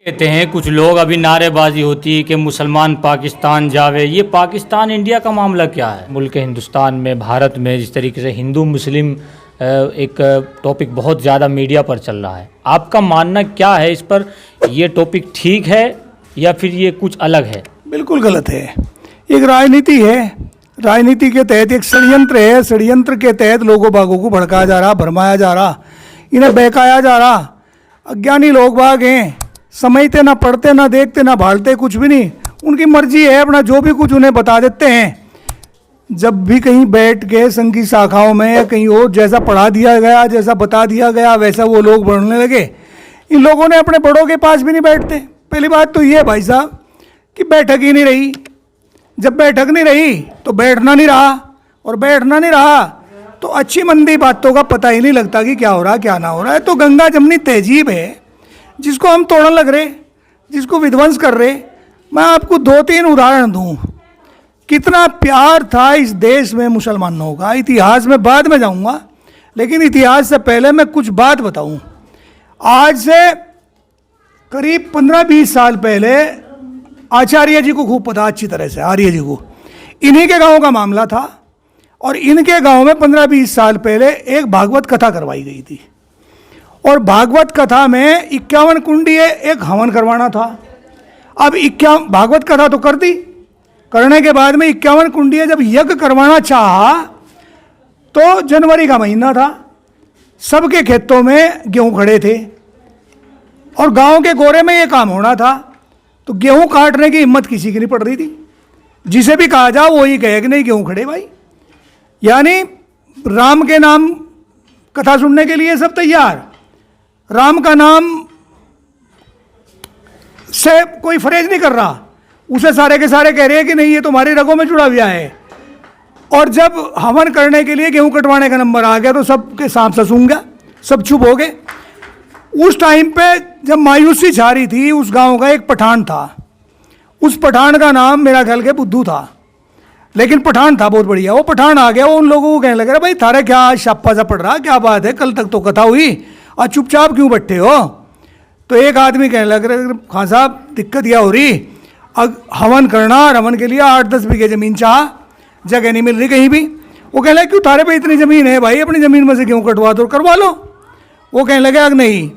कहते हैं कुछ लोग, अभी नारेबाजी होती है कि मुसलमान पाकिस्तान जावे। ये पाकिस्तान इंडिया का मामला क्या है? मुल्क हिंदुस्तान में, भारत में जिस तरीके से हिंदू मुस्लिम एक टॉपिक बहुत ज़्यादा मीडिया पर चल रहा है, आपका मानना क्या है इस पर? ये टॉपिक ठीक है या फिर ये कुछ अलग है? बिल्कुल गलत है। एक राजनीति है, राजनीति के तहत एक षड्यंत्र है। षड्यंत्र के तहत लोगों बागों को भड़काया जा रहा, भरमाया जा रहा, इन्हें बहकाया जा रहा। अज्ञानी लोग बाग हैं, समझते ना, पढ़ते ना, देखते ना, भालते कुछ भी नहीं। उनकी मर्जी है, अपना जो भी कुछ उन्हें बता देते हैं। जब भी कहीं बैठ के संघ की शाखाओं में या कहीं और जैसा पढ़ा दिया गया, जैसा बता दिया गया, वैसा वो लोग बढ़ने लगे। इन लोगों ने अपने बड़ों के पास भी नहीं बैठते। पहली बात तो ये है भाई साहब कि बैठक ही नहीं रही। जब बैठक नहीं रही तो बैठना नहीं रहा, और बैठना नहीं रहा तो अच्छी मंदी बातों का पता ही नहीं लगता कि क्या हो रहा क्या ना हो रहा है। तो गंगा जमनी तहजीब है जिसको हम तोड़ने लग रहे, जिसको विध्वंस कर रहे। मैं आपको 2-3 उदाहरण दूं। कितना प्यार था इस देश में मुसलमानों का। इतिहास में बाद में जाऊंगा, लेकिन इतिहास से पहले मैं कुछ बात बताऊं। आज से करीब 15-20 साल पहले आचार्य जी को खूब पता, अच्छी तरह से आर्य जी को, इन्हीं के गांव का मामला था। और इनके गांव में 15-20 साल पहले एक भागवत कथा करवाई गई थी, और भागवत कथा में 51 कुंडी एक हवन करवाना था। अब 51 भागवत कथा तो कर दी, करने के बाद में 51 कुंडी जब यज्ञ करवाना चाहा तो जनवरी का महीना था, सबके खेतों में गेहूं खड़े थे और गांव के गोरे में ये काम होना था। तो गेहूं काटने की हिम्मत किसी की नहीं पड़ रही थी। जिसे भी कहा जाओ वही कहे कि नहीं गेहूं खड़े भाई। यानी राम के नाम कथा सुनने के लिए सब तैयार, राम का नाम से कोई फरेज नहीं कर रहा, उसे सारे के सारे कह रहे हैं कि नहीं ये तुम्हारी रगों में जुड़ा हुआ है। और जब हवन करने के लिए गेहूं कटवाने का नंबर आ गया तो सबके सांप सूंघ गया, सब चुप हो गए। उस टाइम पे जब मायूसी छा रही थी, उस गांव का एक पठान था। उस पठान का नाम मेरा ख्याल के बुद्धू था, लेकिन पठान था बहुत बढ़िया। वो पठान आ गया, वो उन लोगों को कहने लगा, भाई थारे क्या आज शाप्पा सा पड़ रहा, क्या बात है, कल तक तो कथा हुई, आज चुपचाप क्यों बैठे हो? तो एक आदमी कहने लग रहा, खान साहब दिक्कत यह हो रही, अब हवन करना, हवन के लिए 8-10 बीघे ज़मीन चाह, जगह नहीं मिल रही कहीं भी। वो कहने लगे क्यों थारे पे इतनी ज़मीन है भाई, अपनी ज़मीन में से गेहूँ कटवा दो, करवा लो। वो कहने लगे अगर नहीं,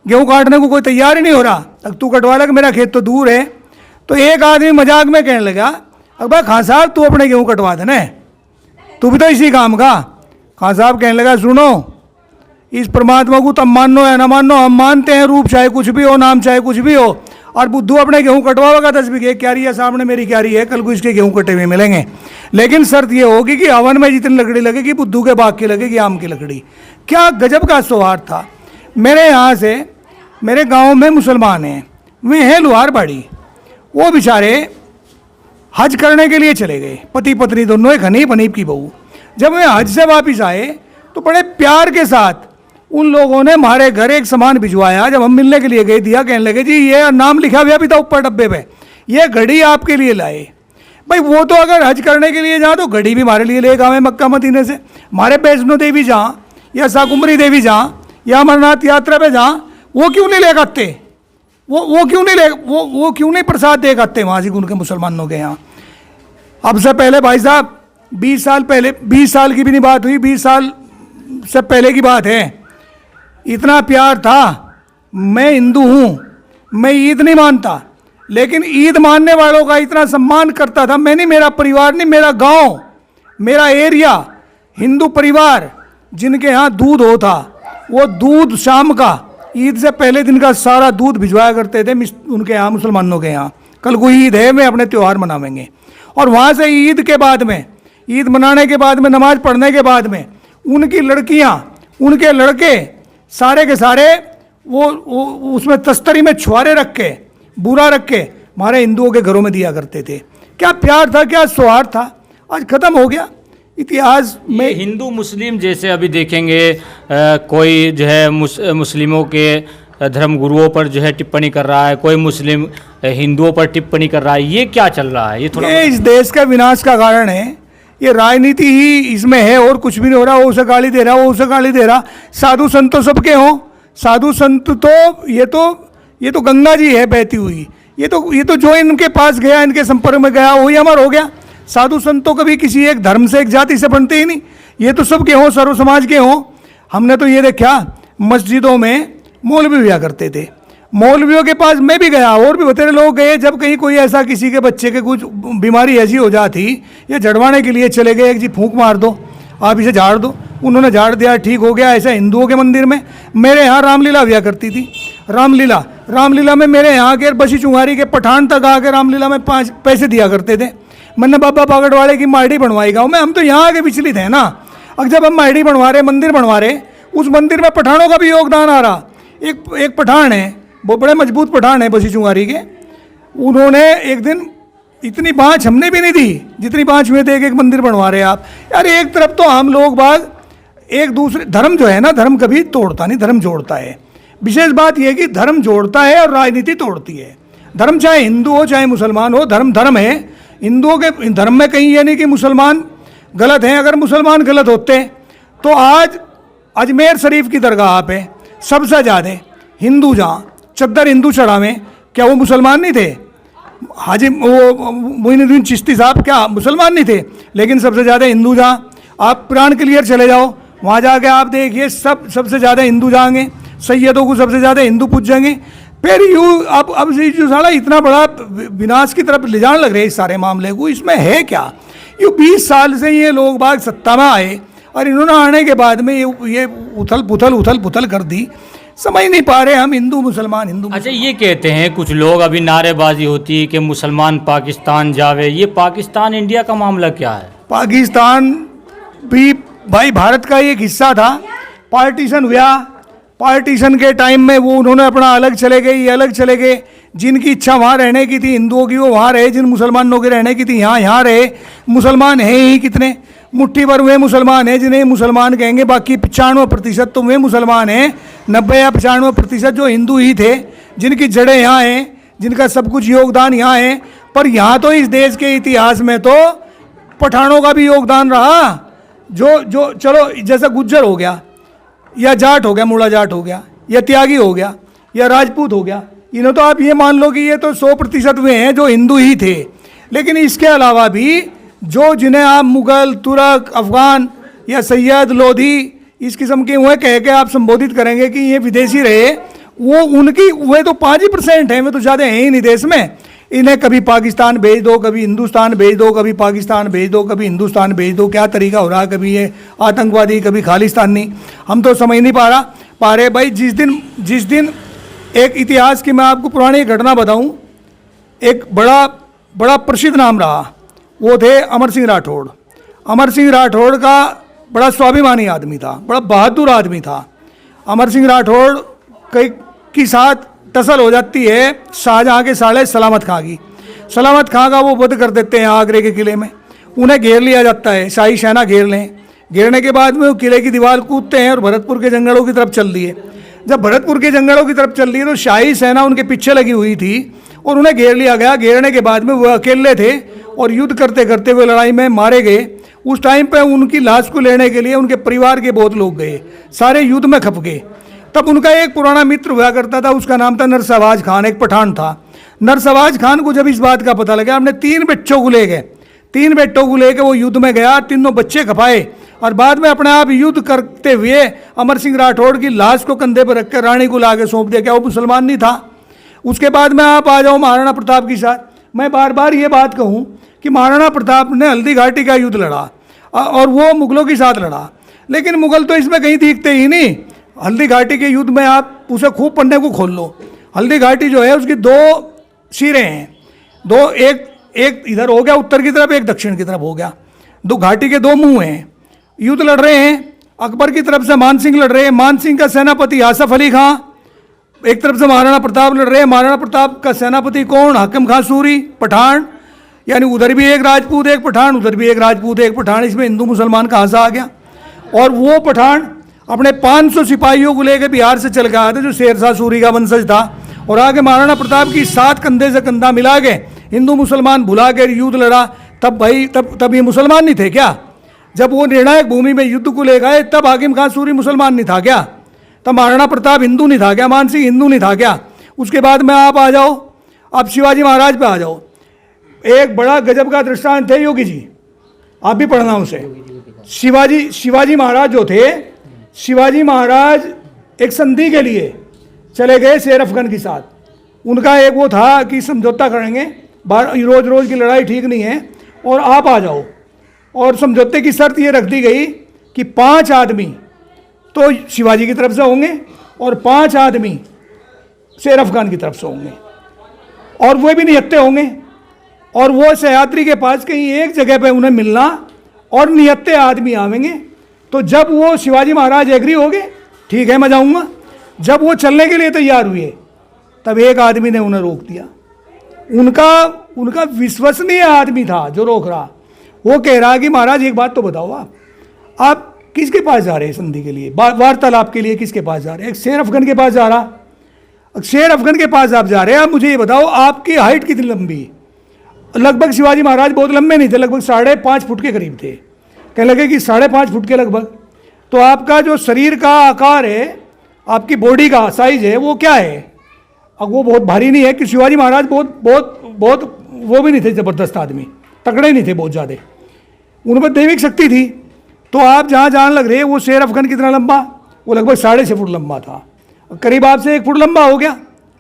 गेहूँ काटने को कोई तैयार ही नहीं हो रहा, अब तू कटवा लग, मेरा खेत तो दूर है। तो एक आदमी मजाक में कहने लगा, अब भाई खान साहब तू अपने गेहूँ कटवा देना, तू भी तो इसी काम का। खान साहब कहने लगा, सुनो, इस परमात्मा को तुम मानो या ना मानो, हम मानते हैं, रूप चाहे कुछ भी हो, नाम चाहे कुछ भी हो। और बुद्धू अपने गेहूँ कटवाएगा 10 बीघे, क्यारी है सामने मेरी क्यारी है, कल को इसके गेहूँ कटे हुए मिलेंगे। लेकिन शर्त ये होगी कि हवन में जितनी लकड़ी लगेगी बुद्धू के बाग की लगेगी, आम की लकड़ी। क्या गजब का सौहार्द था। मेरे यहाँ से, मेरे गाँव में मुसलमान हैं, वे हैं लुहारबाड़ी। वो बेचारे हज करने के लिए चले गए, पति पत्नी दोनों, एक हनीफ हनीफ की बहू। जब वे हज से वापस आए तो बड़े प्यार के साथ उन लोगों ने हमारे घर एक सामान भिजवाया। जब हम मिलने के लिए गए, दिया, कहने लगे जी ये नाम लिखा हुआ भी था ऊपर डब्बे पे, ये घड़ी आपके लिए लाए। भाई वो तो अगर हज करने के लिए जाए तो घड़ी भी हमारे लिए लेगा, हमें मक्का मदीने से। हमारे वैष्णो देवी जहाँ, या साकुमरी देवी जहाँ, या अमरनाथ यात्रा पे जहाँ, वो क्यों नहीं ले आते? वो क्यों नहीं ले, वो क्यों नहीं प्रसाद दे आते वहाँ से उनके मुसलमानों के यहाँ? अब से पहले भाई साहब 20 साल पहले, 20 साल की भी नहीं बात हुई, 20 साल से पहले की बात है, इतना प्यार था। मैं हिंदू हूँ, मैं ईद नहीं मानता, लेकिन ईद मानने वालों का इतना सम्मान करता था। मैं नहीं, मेरा परिवार नहीं, मेरा गांव, मेरा एरिया, हिंदू परिवार जिनके यहाँ दूध होता, वो दूध शाम का, ईद से पहले दिन का सारा दूध भिजवाया करते थे उनके यहाँ, मुसलमानों के यहाँ। कल को ईद है, मैं अपने त्यौहार मनावेंगे। और वहाँ से ईद के बाद में, ईद मनाने के बाद में, नमाज पढ़ने के बाद में, उनकी लड़कियाँ, उनके लड़के सारे के सारे वो उसमें तस्तरी में छुआरे रख के, बूरा रख के हमारे हिंदुओं के घरों में दिया करते थे। क्या प्यार था, क्या सौहार्द था, आज खत्म हो गया इतिहास में। हिंदू मुस्लिम जैसे अभी देखेंगे कोई जो है मुस्लिमों के धर्म गुरुओं पर जो है टिप्पणी कर रहा है, कोई मुस्लिम हिंदुओं पर टिप्पणी कर रहा है, ये क्या चल रहा है? ये थोड़ा इस देश का विनाश का कारण है। ये राजनीति ही इसमें है, और कुछ भी नहीं हो रहा। वो उसे गाली दे रहा, वो उसे गाली दे रहा। साधु संत तो सबके हों, साधु संत तो ये तो ये तो गंगा जी है बहती हुई। ये तो जो इनके पास गया, इनके संपर्क में गया, वही अमर हो गया। साधु संत तो कभी किसी एक धर्म से, एक जाति से बनते ही नहीं। ये तो सबके हों, सर्व समाज के हों। हमने तो ये देखा मस्जिदों में मौलवी हुआ करते थे। मौलवियों के पास मैं भी गया, और भी बतेरे लोग गए। जब कहीं कोई ऐसा किसी के बच्चे के कुछ बीमारी ऐसी हो जाती, या झड़वाने के लिए चले गए, एक जी फूंक मार दो, आप इसे झाड़ दो, उन्होंने झाड़ दिया, ठीक हो गया। ऐसा हिंदुओं के मंदिर में मेरे यहाँ रामलीला हुआ करती थी। रामलीला में मेरे यहाँ के बसी चुंगारी के पठान तक आके रामलीला में 5 पैसे दिया करते थे। मैंने बाबा बागड़वाड़े की माड़ी बनवाई गाँव में। हम तो यहाँ के विचलित हैं ना। अब जब हम माड़ी बनवा रहे, मंदिर बनवा रहे, उस मंदिर में पठानों का भी योगदान आ रहा। एक पठान है, वो बड़े मजबूत पठान है बसी चुंगारी के। उन्होंने एक दिन इतनी बाँच हमने भी नहीं दी जितनी बाँच हुए थे। एक मंदिर बनवा रहे आप यार। एक तरफ तो हम लोग बाग एक दूसरे, धर्म जो है ना, धर्म कभी तोड़ता नहीं, धर्म जोड़ता है। विशेष बात यह कि धर्म जोड़ता है और राजनीति तोड़ती है। धर्म चाहे हिंदू हो चाहे मुसलमान हो, धर्म धर्म है। हिंदुओं के धर्म में कहीं ये नहीं कि मुसलमान गलत हैं। अगर मुसलमान गलत होते तो आज अजमेर शरीफ की दरगाह पे सबसे ज़्यादा हिंदू जहाँ चद्दर हिंदू चढ़ावें, क्या वो मुसलमान नहीं थे? हाजी वो मोइनुद्दीन चिश्ती साहब क्या मुसलमान नहीं थे? लेकिन सबसे ज़्यादा हिंदू जहाँ, आप प्राण क्लियर चले जाओ, वहाँ जाके आप देखिए सबसे ज़्यादा हिंदू जाएंगे। सैयदों को सबसे ज़्यादा हिंदू पूजेंगे। फिर यूँ अब जो साला इतना बड़ा विनाश की तरफ ले जाने लग रहे हैं इस सारे मामले को, इसमें है क्या? ये 20 साल से ये लोग बाग सत्ता में आए और इन्होंने आने के बाद में ये उथल पुथल कर दी। समझ नहीं पा रहे हम हिंदू मुसलमान हिंदू। अच्छा, ये कहते हैं कुछ लोग, अभी नारेबाजी होती है कि मुसलमान पाकिस्तान जावे, ये पाकिस्तान इंडिया का मामला क्या है? पाकिस्तान भी भाई भारत का एक हिस्सा था। पार्टीशन हुआ, पार्टीशन के टाइम में वो उन्होंने अपना अलग चले गए, ये अलग चले गए। जिनकी इच्छा वहाँ रहने की थी हिंदुओं की, वो वहाँ रहे। जिन मुसलमानों के रहने की थी यहाँ रहे। मुसलमान हैं ही कितने, मुट्ठी भर वे मुसलमान हैं जिन्हें मुसलमान कहेंगे। बाकी 95% तो वे मुसलमान हैं। 90 या 95% जो हिंदू ही थे, जिनकी जड़ें यहाँ हैं, जिनका सब कुछ योगदान यहाँ है। पर यहाँ तो इस देश के इतिहास में तो पठानों का भी योगदान रहा। जो चलो जैसा गुज्जर हो गया, या जाट हो गया, मूड़ा जाट हो गया, या त्यागी हो गया, या राजपूत हो गया, इन्हें तो आप ये मान लो कि ये तो 100% वे हैं जो हिंदू ही थे। लेकिन इसके अलावा भी जो जिन्हें आप मुग़ल, तुर्क, अफ़गान या सैयद, लोधी इस किस्म के हुए कह के आप संबोधित करेंगे कि ये विदेशी रहे, वो उनकी वे तो 5% हैं, वे तो ज़्यादा हैं ही नहीं देश में। इन्हें कभी पाकिस्तान भेज दो, कभी हिंदुस्तान भेज दो, कभी पाकिस्तान भेज दो, कभी हिंदुस्तान भेज दो। क्या तरीका हो रहा है? कभी ये आतंकवादी, कभी खालिस्तानी। हम तो समझ नहीं पा रहे भाई। जिस दिन एक इतिहास की मैं आपको पुरानी घटना बताऊं, एक बड़ा प्रसिद्ध नाम रहा, वो थे अमर सिंह राठौड़। अमर सिंह राठौड़ का बड़ा स्वाभिमानी आदमी था, बड़ा बहादुर आदमी था। अमर सिंह राठौड़ की साथ टसल हो जाती है शाहजहाँ के साले सलामत खां की। सलामत खां का वो वध कर देते हैं आगरे के किले में। उन्हें घेर लिया जाता है, शाही सेना घेर लें। घेरने के बाद में वो किले की दीवार कूदते हैं और भरतपुर के जंगलों की तरफ चल दिए। जब भरतपुर के जंगलों की तरफ चल रही है तो शाही सेना उनके पीछे लगी हुई थी और उन्हें घेर लिया गया। घेरने के बाद में वो अकेले थे और युद्ध करते करते हुए लड़ाई में मारे गए। उस टाइम पे उनकी लाश को लेने के लिए उनके परिवार के बहुत लोग गए, सारे युद्ध में खप गए। तब उनका एक पुराना मित्र हुआ करता था, उसका नाम था नरसवाज खान, एक पठान था। नरसवाज खान को जब इस बात का पता लगा, अपने 3 बच्चों को ले गए। 3 बच्चों को लेकर वो युद्ध में गया, तीनों बच्चे खपाए और बाद में अपने आप युद्ध करते हुए अमर सिंह राठौड़ की लाश को कंधे पर रखकर रानी को लाके सौंप दिया। क्या वो मुसलमान नहीं था? उसके बाद में आप आ जाओ महाराणा प्रताप के साथ। मैं बार बार ये बात कहूँ कि महाराणा प्रताप ने हल्दी घाटी का युद्ध लड़ा और वो मुगलों के साथ लड़ा, लेकिन मुगल तो इसमें कहीं दिखते ही नहीं। हल्दी घाटी के युद्ध में आप उसे खूब पन्ने को खोल लो। हल्दी घाटी जो है उसकी 2 सिरे हैं, एक इधर हो गया उत्तर की तरफ, एक दक्षिण की तरफ हो गया। 2 घाटी के 2 मुंह हैं। युद्ध लड़ रहे हैं, अकबर की तरफ से मान सिंह लड़ रहे हैं। मान सिंह का सेनापति आसफ अली खां, एक तरफ से महाराणा प्रताप लड़ रहे हैं। महाराणा प्रताप का सेनापति कौन? हाकिम खां सूरी, पठान। यानी उधर भी एक राजपूत एक पठान, उधर भी एक राजपूत एक पठान। इसमें हिंदू मुसलमान कहाँ से आ गया? और वो पठान अपने 500 सिपाहियों को लेकर बिहार से चल के आया था, जो शेरशाह सूरी का वंशज था, और आगे महाराणा प्रताप की साथ कंधे से कंधा मिला के हिंदू मुसलमान भुला के युद्ध लड़ा। तब भाई तब ये मुसलमान नहीं थे क्या? जब वो निर्णायक भूमि में युद्ध को ले गए तब हाकिम खां सूरी मुसलमान नहीं था क्या? तब महाराणा प्रताप हिंदू नहीं था क्या? मान सिंह हिंदू नहीं था क्या? उसके बाद में आप आ जाओ, आप शिवाजी महाराज पे आ जाओ। एक बड़ा गजब का दृष्टांत है योगी जी, आप भी पढ़ना उसे। शिवाजी महाराज जो थे, शिवाजी महाराज एक संधि के लिए चले गए शेर अफगन के साथ। उनका एक वो था कि समझौता करेंगे, रोज रोज की लड़ाई ठीक नहीं है और आप आ जाओ। और समझौते की शर्त ये रख दी गई कि 5 आदमी तो शिवाजी की तरफ से होंगे और 5 आदमी शेर अफगान की तरफ से होंगे, और वो भी निहत्ते होंगे। और वो सह्याद्री के पास कहीं एक जगह पे उन्हें मिलना और निहत्ते आदमी आवेंगे। तो जब वो शिवाजी महाराज एग्री हो गए, ठीक है मैं जाऊँगा, जब वो चलने के लिए तैयार हुए तब एक आदमी ने उन्हें रोक दिया। उनका विश्वसनीय आदमी था जो रोक रहा। वो कह रहा कि महाराज एक बात तो बताओ, आप किसके पास जा रहे हैं संधि के लिए, वार्तालाप के लिए किसके पास जा रहे हैं? एक शेर अफगन के पास जा रहा। शेर अफगन के पास आप जा रहे हैं, आप मुझे ये बताओ आपकी हाइट कितनी लंबी? लगभग शिवाजी महाराज बहुत लंबे नहीं थे, लगभग 5.5 फुट के करीब थे। कहने लगे कि 5.5 फुट के लगभग। तो आपका जो शरीर का आकार है, आपकी बॉडी का साइज है, वो क्या है? अब वो बहुत भारी नहीं है कि शिवाजी महाराज बहुत वो भी नहीं थे ज़बरदस्त आदमी, तगड़े नहीं थे बहुत ज़्यादा, उनमें दैविक शक्ति थी। तो आप जहाँ जान लग रहे हैं वो शेर अफगन कितना लंबा? वो लगभग 6.5 फुट लंबा था, करीब आपसे 1 फुट लंबा हो गया।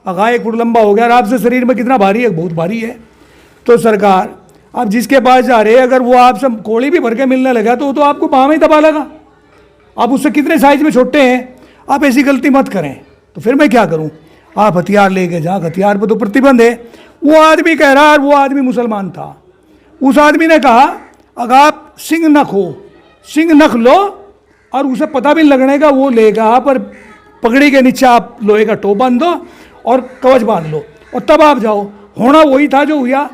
अगा 1 फुट लंबा हो गया और आपसे शरीर में कितना भारी है? बहुत भारी है। तो सरकार, आप जिसके पास जा रहे हैं, अगर वो आपसे कोड़ी भी भर के मिलने लगा तो आपको बाह में ही दबा लगा। आप उससे कितने साइज में छोटे हैं, आप ऐसी गलती मत करें। तो फिर मैं क्या करूं? आप हथियार लेके जा, हथियार पर तो प्रतिबंध है। वो आदमी कह रहा, और वो आदमी मुसलमान था। उस आदमी ने कहा अगर आप सिंह नख लो और उसे पता भी लगने का वो लेगा, पर पगड़ी के नीचे आप लोहे का टोप बांध दो और कवच बांध लो और तब आप जाओ। होना वही था जो हुआ।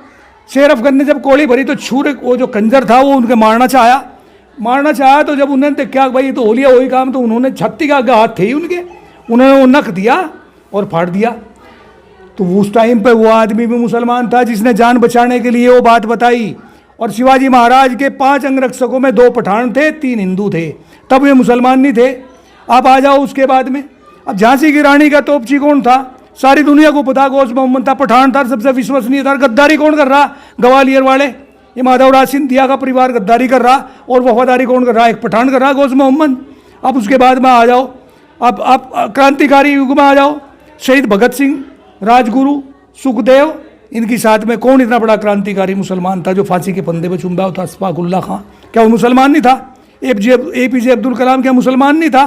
शेर अफगन ने जब कोड़ी भरी तो छूरे वो जो खंजर था वो उनके मारना चाहा। तो जब उन्होंने क्या भाई ये तो हो लिया वही काम, तो उन्होंने छाती का हाथ थे ही उनके, उन्होंने वो नख दिया और फाड़ दिया। तो उस टाइम पे वो आदमी भी मुसलमान था जिसने जान बचाने के लिए वो बात बताई। और शिवाजी महाराज के 5 अंगरक्षकों में 2 पठान थे, 3 हिंदू थे, तब वे मुसलमान नहीं थे। आप आ जाओ उसके बाद में। अब झांसी की रानी का तोपची कौन था? सारी दुनिया को पता, गौस मोहम्मद था, पठान था, सबसे विश्वसनीय था। गद्दारी कौन कर रहा? ग्वालियर वाले, ये माधवराज सिंधिया का परिवार गद्दारी कर रहा, और वफादारी कौन कर रहा? एक पठान कर रहा, गौस मोहम्मद। अब उसके बाद में आ जाओ, अब आप क्रांतिकारी युग में आ जाओ। शहीद भगत सिंह, राजगुरु, सुखदेव, इनकी साथ में कौन इतना बड़ा क्रांतिकारी मुसलमान था जो फांसी के फंदे पर चुम रहा था? अशफाकुल्ला खां, क्या वो मुसलमान नहीं था? APJ अब्दुल कलाम क्या मुसलमान नहीं था?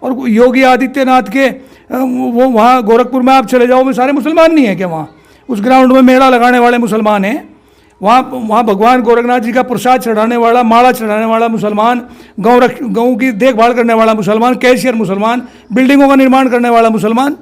और योगी आदित्यनाथ के वो वहाँ गोरखपुर में आप चले जाओ, वो सारे मुसलमान नहीं है क्या? वहाँ उस ग्राउंड में मेला लगाने वाले मुसलमान हैं। वहाँ भगवान गोरखनाथ जी का प्रसाद चढ़ाने वाला, माला चढ़ाने वाला मुसलमान, गौ की देखभाल करने वाला मुसलमान, कैशियर मुसलमान, बिल्डिंगों का निर्माण करने वाला मुसलमान।